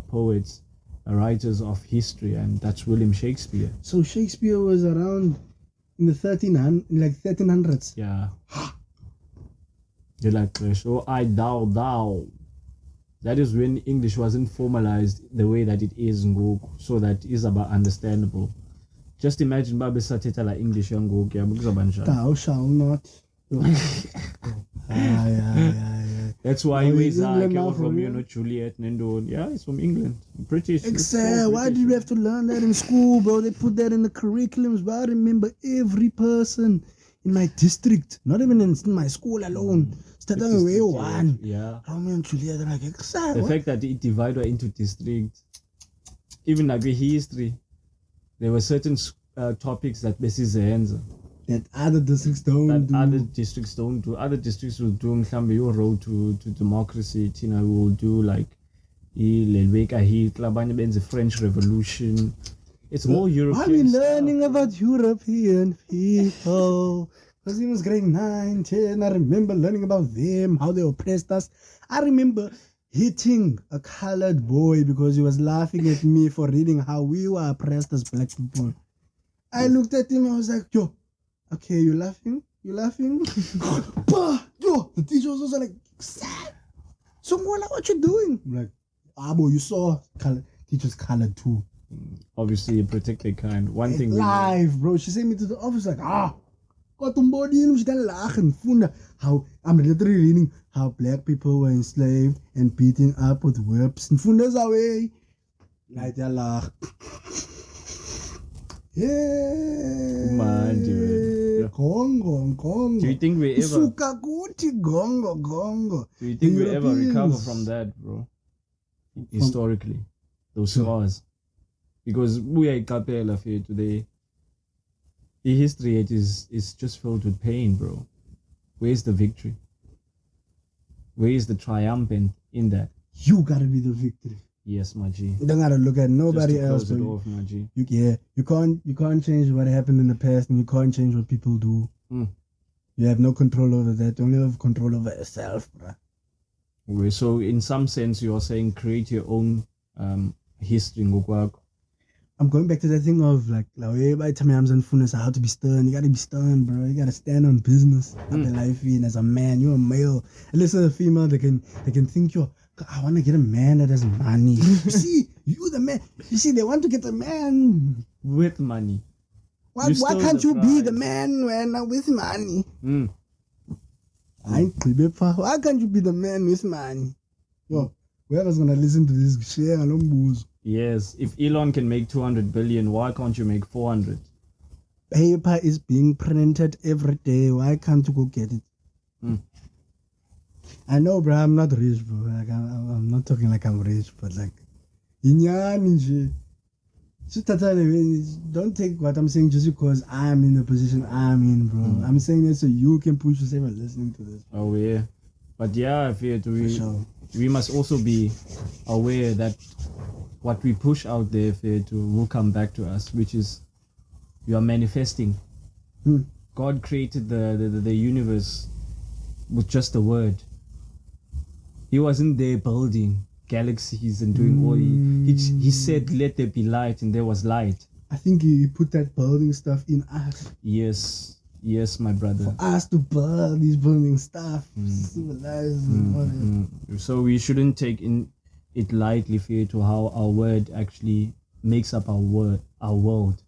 poets, writers of history, and that's William Shakespeare. So Shakespeare was around in the 1300s. Yeah. They're like, "Oh, I, thou." That is when English wasn't formalized the way that it is ngoku, so that is about understandable. Just imagine babe sathetha la English yangoku yabo kuzoba njani. Thou shalt not. That's why he was from Juliet Nendon. Yeah, it's from England. British. Exactly. Why did we have to learn that in school, bro? They put that in the curriculums, but I remember every person in my district, not even in my school alone. Starting way one. Yeah. Romeo and Juliet, like, the fact that it divided into districts, even like the history, there were certain topics that basis the that other districts don't do. Other districts don't do. Other districts will do your road to democracy. Tina will do like the French Revolution. It's all European. I've been learning about European people. Because he was grade 9, 10. I remember learning about them, how they oppressed us. I remember hitting a colored boy because he was laughing at me for reading how we were oppressed as black people. I looked at him, I was like, yo, okay, you laughing? You laughing? Yo, the teacher was also like, Sungula, what you doing? I'm like, Abo, you saw teachers colored too. Obviously, protect their kind. One thing live, bro. She sent me to the office like, how I'm literally reading how black people were enslaved and beaten up with whips. And funda's away. Like laugh. Yeah. Man, dude. Congo. Do you think we ever? Gongo. Do you think we ever recover from that, bro? Historically, those scars, because we are in Capella here today. The history is just filled with pain, bro. Where's the victory? Where is the triumphant in that? You gotta be the victory. Yes, my G. You don't gotta look at nobody else. Close it off, my G. You can't change what happened in the past, and you can't change what people do. You have no control over that. You only have control over yourself, bro. Okay, so in some sense, you are saying create your own history. I'm going back to that thing of like everybody tell me I'm how to be stern. You gotta be stern, bro. You gotta stand on business. Life in as a man, you're a male. At least as a female, they can think I want to get a man that has money. You see, you the man. You see, they want to get a man with money. Why can't you be the man when with money? Why can't you be the man with money? Yo, whoever's gonna listen to this, share along. Yes, if Elon can make 200 billion, why can't you make 400? Paper is being printed every day. Why can't you go get it? I know, bro. I'm not rich, bro. Like, I'm not talking like I'm rich, but like, don't take what I'm saying just because I'm in the position I'm in, bro. I'm saying that so you can push yourself by listening to this. Oh yeah, but yeah, I feel we must also be aware that what we push out there will come back to us, which is you are manifesting. God created the universe with just a word. He wasn't there building galaxies and doing all. He said, "Let there be light," and there was light. I think he put that building stuff in us. Yes. Yes, my brother. For us to build these building stuff, civilize and all that. So we shouldn't take it lightly, fear, to how our word actually makes up our world.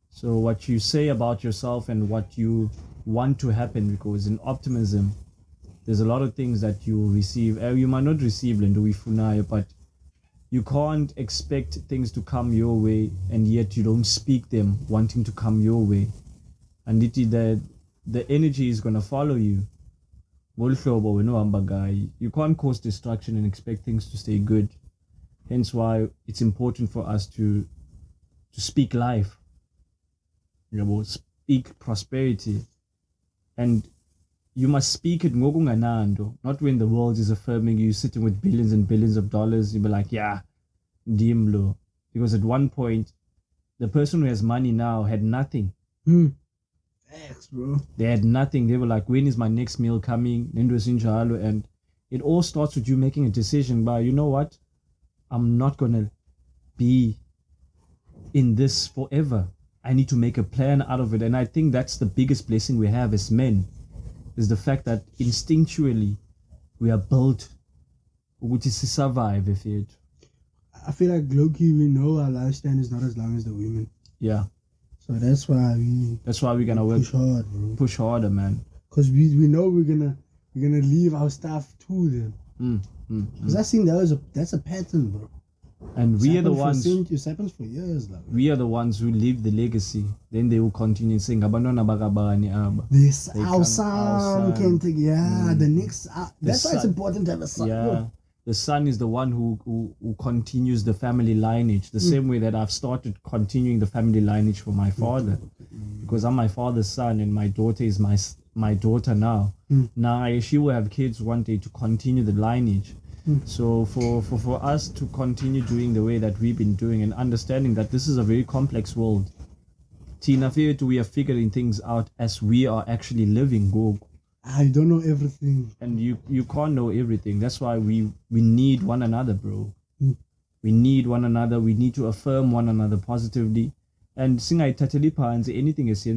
So what you say about yourself and what you want to happen, because in optimism, there's a lot of things that you will receive. You might not receive, but you can't expect things to come your way, and yet you don't speak them wanting to come your way. And the energy is going to follow you. You can't cause destruction and expect things to stay good. Hence why it's important for us to speak life. Speak prosperity. And you must speak it not when the world is affirming you, sitting with billions and billions of dollars. You'll be like, yeah, dimlo. Because at one point, the person who has money now had nothing. Facts, bro. They had nothing. They were like, when is my next meal coming? And it all starts with you making a decision by, you know what? I'm not going to be in this forever. I need to make a plan out of it. And I think that's the biggest blessing we have as men, is the fact that instinctually we are built to survive. I feel like low-key we know our lifespan is not as long as the women. Yeah. So that's why we're gonna work push hard, bro. Push harder, man. Because we know we're gonna leave our stuff to them. Because I think that's a pattern, bro. And we are the ones. It happens for years, like. We are the ones who leave the legacy. Then they will continue saying, "This our son can take." Yeah, the next. That's why it's important to have a son. Yeah. Bro. The son is the one who continues the family lineage, the same way that I've started continuing the family lineage for my father, because I'm my father's son and my daughter is my daughter now. Now she will have kids one day to continue the lineage. So for us to continue doing the way that we've been doing and understanding that this is a very complex world, Tina, we are figuring things out as we are actually living. I don't know everything. And you can't know everything. That's why we need one another, bro. We need one another. We need to affirm one another positively. And anything is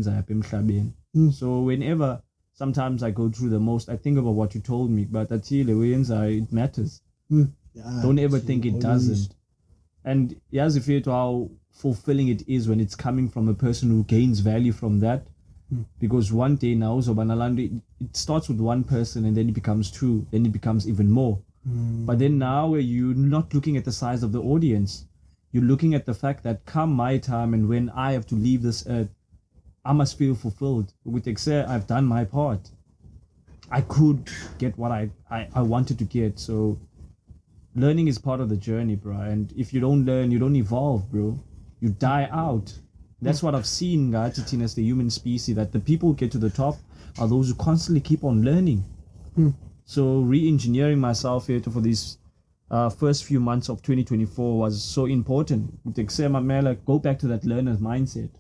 so whenever sometimes I go through the most, I think about what you told me, but it matters. Yeah, don't ever think it doesn't. And yes, if you to how fulfilling it is when it's coming from a person who gains value from that. Because one day now, it starts with one person and then it becomes two, then it becomes even more. But then now you're not looking at the size of the audience. You're looking at the fact that come my time and when I have to leave this earth, I must feel fulfilled. I've done my part. I could get what I wanted to get. So learning is part of the journey, bro. And if you don't learn, you don't evolve, bro. You die out. That's what I've seen, guys, as the human species, that the people who get to the top are those who constantly keep on learning. So re-engineering myself here for these first few months of 2024 was so important. Go back to that learner's mindset.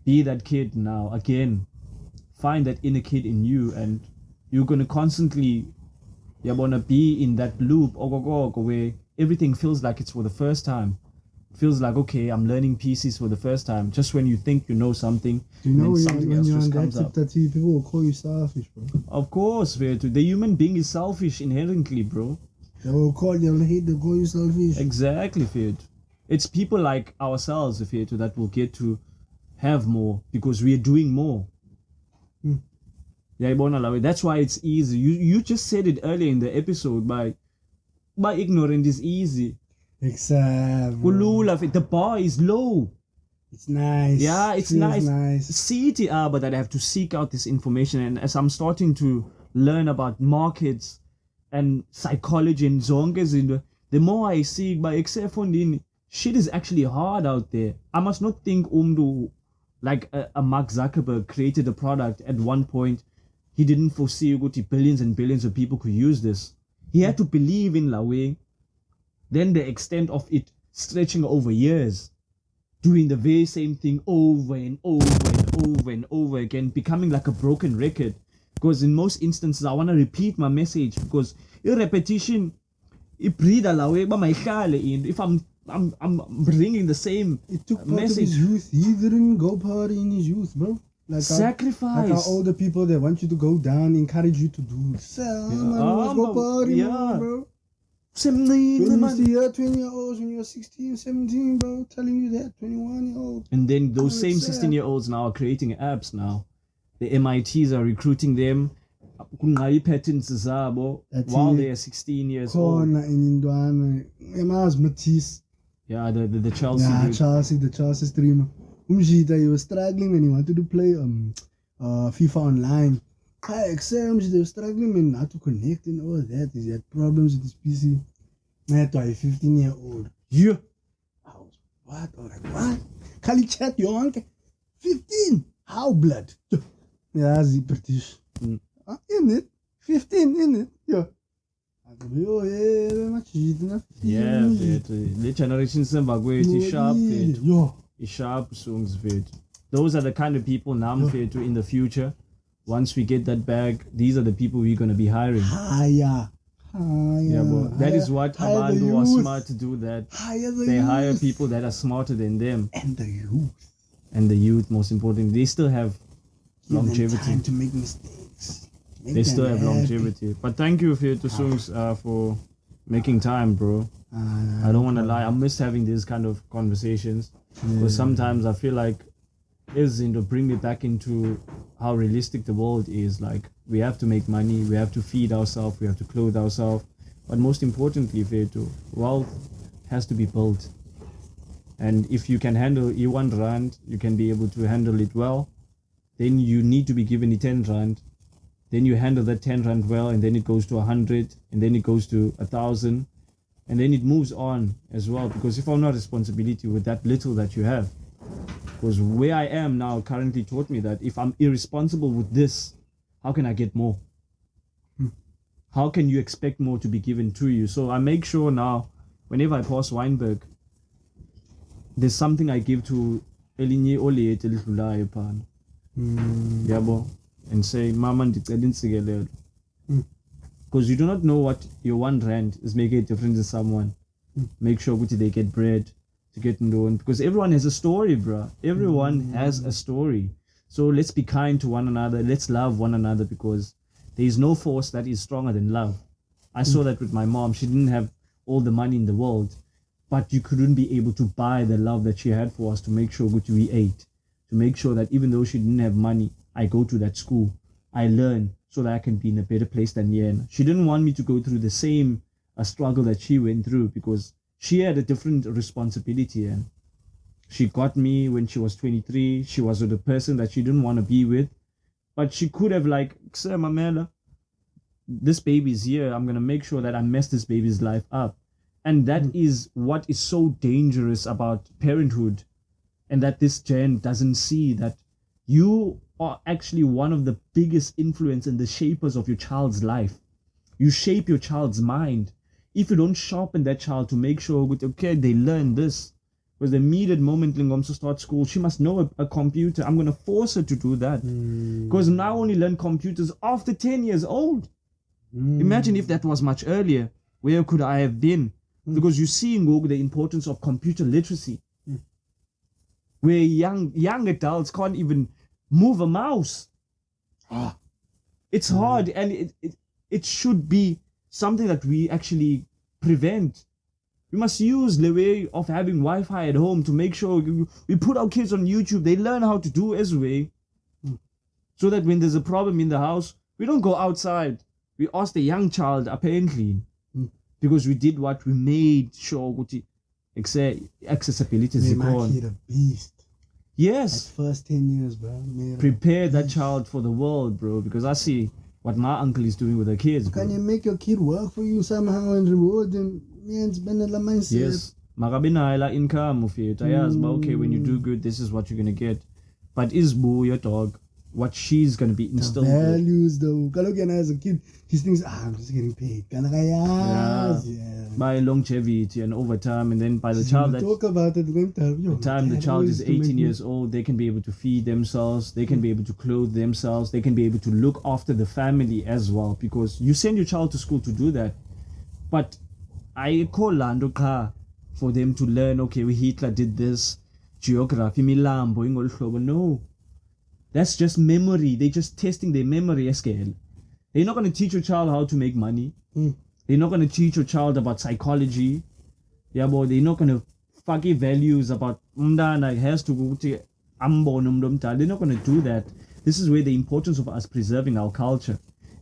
Be that kid now, again. Find that inner kid in you, and you're going to constantly be in that loop where everything feels like it's for the first time. Feels like, okay, I'm learning pieces for the first time. Just when you think you know something, do you know when you're on comes that tip, people will call you selfish, bro? Of course, the human being is selfish inherently, bro. They'll call you selfish. Exactly, Fiat. It's people like ourselves, Fiat, that will get to have more because we are doing more. That's why it's easy. You just said it earlier in the episode, by ignorant is easy. Exactly. The bar is low. It's nice. Yeah, it's nice. See it, but I have to seek out this information. And as I'm starting to learn about markets and psychology and zonges, the more I see, shit is actually hard out there. I must not think like a Mark Zuckerberg created a product at one point. He didn't foresee billions and billions of people could use this. He had to believe in Lawe. Then the extent of it stretching over years, doing the very same thing over and over and over and over again, becoming like a broken record. Because in most instances, I want to repeat my message because repetition, if I'm bringing the same it took part message. of his youth. He didn't go party in his youth, bro. Like sacrifice. Like our older people, they want you to go down, encourage you to do. Let's go party, man, bro. When you used to hear 20-year-olds when you were 16, 17, bro, telling you that 21-year-old. And then those same 16-year-olds now are creating apps now. The MITs are recruiting them patents zabo while they are 16 years old. Yeah, the Chelsea. Yeah, the Chelsea streamer. He was struggling and he wanted to play FIFA online. They were struggling and not to connect and all that. He had problems with his PC. That's why a 15-year-old. Yeah. I was, what? I was like, what? Kali chat, young. 15? How blood? Yeah, that's British. In it? 15, in it? Yeah. Yeah, the generation sharp songs. Those are the kind of people now in the future. Once we get that bag, these are the people we're going to be hiring. Yeah, but that is what Abandu are smart to do. That they hire people that are smarter than them. And the youth, most importantly, they still have longevity. Time to make mistakes. They still have longevity. But thank you for making time, bro. I don't want to lie. I miss having these kind of conversations because sometimes I feel like it's to bring me back into how realistic the world is. Like, we have to make money, we have to feed ourselves, we have to clothe ourselves, but most importantly, wealth has to be built. And if you can handle E1 rand, you can be able to handle it well. Then you need to be given the 10 rand. Then you handle that 10 rand well, and then it goes to 100, and then it goes to 1,000, and then it moves on as well. Because if I'm not responsibility with that little that you have, because where I am now currently taught me that if I'm irresponsible with this, how can I get more? How can you expect more to be given to you? So I make sure now, whenever I pass Weinberg, there's something I give to Elinye Ole Telifulayo Pan. Yabo. And say, Mama, because you do not know what your 1 rand is making a difference to someone. Make sure they get bread to get known, because everyone has a story, bro. Everyone has a story. So let's be kind to one another. Let's love one another, because there is no force that is stronger than love. I saw that with my mom. She didn't have all the money in the world, but you couldn't be able to buy the love that she had for us to make sure we ate, to make sure that even though she didn't have money, I go to that school, I learn so that I can be in a better place than Yen. She didn't want me to go through the same struggle that she went through, because she had a different responsibility. And she got me when she was 23. She was with a person that she didn't want to be with, but she could have like, Sir Mamela, this baby's here. I'm going to make sure that I mess this baby's life up. And that is what is so dangerous about parenthood, and that this gen doesn't see, that you are actually one of the biggest influence in the shapers of your child's life. You shape your child's mind. If you don't sharpen that child to make sure, okay, they learn this. Because the immediate moment Lingom to start school, she must know a computer. I'm going to force her to do that. Because now only learn computers after 10 years old. Imagine if that was much earlier. Where could I have been? Because you see in Google the importance of computer literacy. Where young adults can't even move a mouse. It's hard, and it should be something that we actually prevent. We must use the way of having Wi-Fi at home to make sure we put our kids on YouTube. They learn how to do as way, so that when there's a problem in the house, we don't go outside. We ask the young child apparently, because we did what we made sure accessibility is a beast. Yes. That first 10 years, bro. Prepare that child for the world, bro, because I see what my uncle is doing with the kids, bro. Can you make your kid work for you somehow and reward them? Man, it's been a mindset. Yes. Magabinaila income of it. Okay, when you do good, this is what you're going to get. But is Boo, your dog, what she's going to be instilled with. Values, though. Kalogan as a kid, he thinks, I'm just getting paid. By longevity and over time, and then by the time the child is 18 years old, they can be able to feed themselves, they can be able to clothe themselves, they can be able to look after the family as well, because you send your child to school to do that. But I call Lando for them to learn, okay, Hitler did this, geography, Milambo, no. That's just memory. They're just testing their memory scale. They're not going to teach your child how to make money. They're not going to teach your child about psychology. Yeah, boy, they're not going to fucking values about umdana has to go to ambo numdumta. They're not going to do that. This is where the importance of us preserving our culture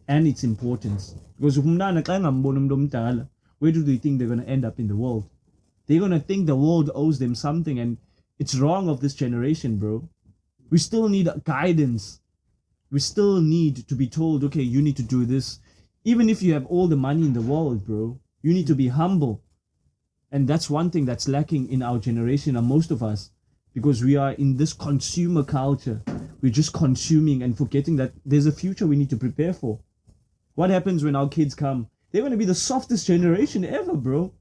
and its importance. Because umdana kaya ambo numdumta, where do they think they're going to end up in the world? They're going to think the world owes them something, and it's wrong of this generation, bro. We still need guidance. We still need to be told, okay, you need to do this. Even if you have all the money in the world, bro, you need to be humble. And that's one thing that's lacking in our generation, and most of us, because we are in this consumer culture. We're just consuming and forgetting that there's a future we need to prepare for. What happens when our kids come? They're going to be the softest generation ever, bro.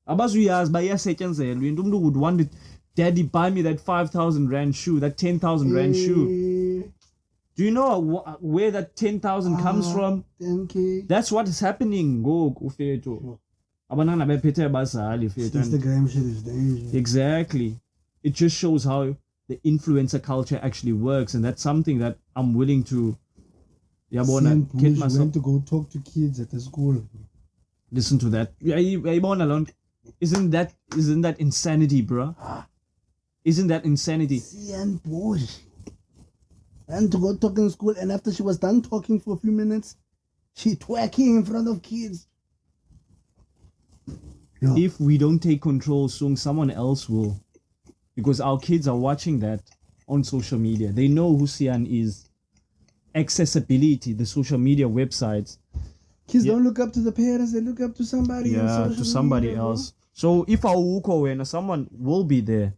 Abazuyas Bayasetansel, would want it. Daddy, buy me that 5,000 rand shoe, that 10,000 rand shoe. Do you know where that 10,000 comes from? 10K. That's what is happening. Go, Feto. Instagram shit is dangerous. Exactly. It just shows how the influencer culture actually works, and that's something that I'm willing to. Get myself. Went to go talk to kids at the school. Listen to that. Isn't that insanity, bro? Isn't that insanity? Sian Bush. And to go talk in school, and after she was done talking for a few minutes, she twerking in front of kids. Yeah. If we don't take control soon, someone else will. Because our kids are watching that on social media. They know who Sian is. Accessibility, the social media websites. Kids don't look up to the parents, they look up to somebody. Yeah, to somebody media, else. So if our Wuko someone will be there.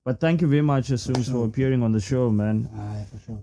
But thank you very much, Assungs, for appearing on the show, man. For sure.